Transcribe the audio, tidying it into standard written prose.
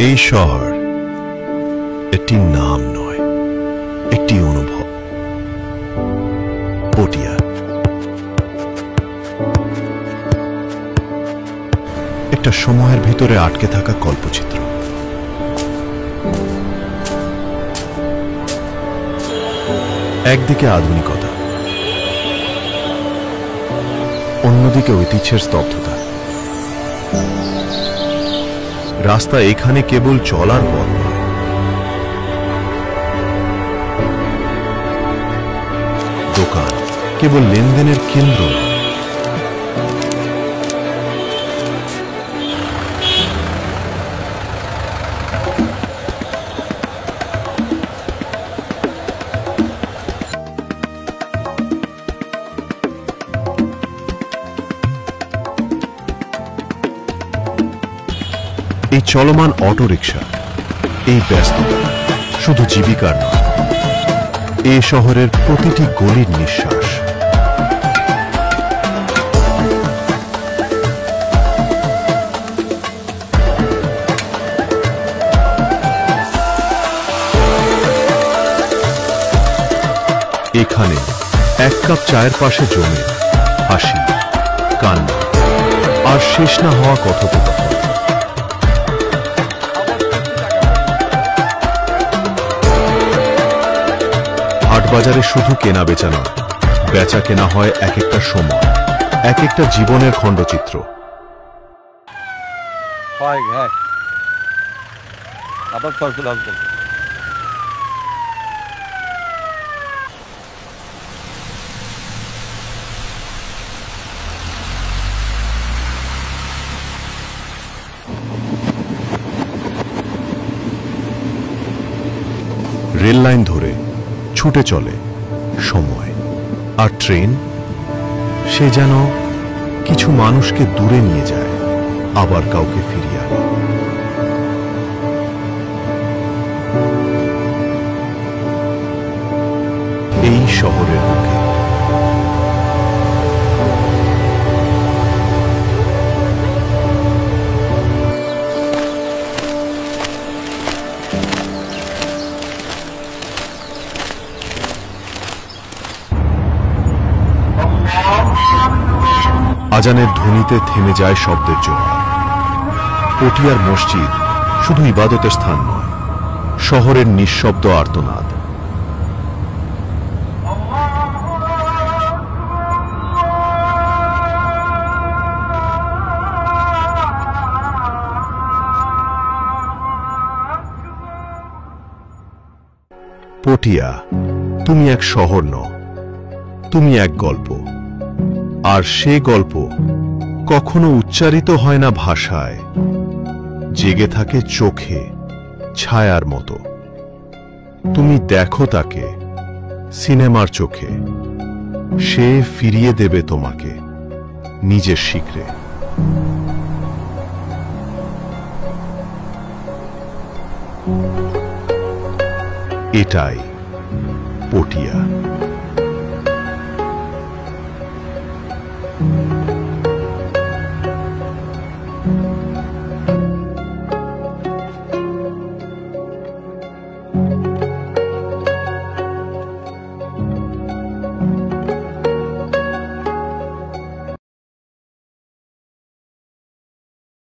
এই শহর একটি নাম নয়, একটি অনুভব। পটিয়া একটা সময়ের ভিতরে আটকে থাকা কল্পচিত্র। একদিকে আধুনিকতা, অন্যদিকে ঐতিহ্যের স্তব্ধতা। রাস্তা এখানে কেবল চলার পথ নয়, দোকান কেবল লেনদেনের কেন্দ্র নয়, এই চলমান অটোরিকশা, এই ব্যস্ততা শুধু জীবিকার নয়, এ শহরের প্রতিটি গলির নিঃশ্বাস। এখানে এক কাপ চায়ের পাশে জমে হাসি, কান্না আর শেষ না হওয়া কথোপকথন। হাটবাজারে শুধু কেনা বেচা নয়, বেচা কেনা হয় এক একটা সময়, এক একটা জীবনের খণ্ডচিত্র। রেল লাইন ধরে ছুটে চলে সময়, আর ট্রেন সে যেন কিছু মানুষকে দূরে নিয়ে যায়, আবার কাউকে ফিরিয়ে আনে। এই শহরের বুকে আজানের ধ্বনিতে থেমে যায় শব্দের জোয়ার। পটিয়ার মসজিদ শুধু ইবাদতের স্থান নয়, শহরের নিঃশব্দ আর্তনাদ। পটিয়া, তুমি এক শহর নও, তুমি এক গল্প। আর সে গল্প কখনো উচ্চারিত হয় না ভাষায়, জেগে থাকে চোখে ছায়ার মতো। তুমি দেখো তাকে সিনেমার চোখে, সে ফিরিয়ে দেবে তোমাকে নিজের শিখরে। এটাই পটিয়া।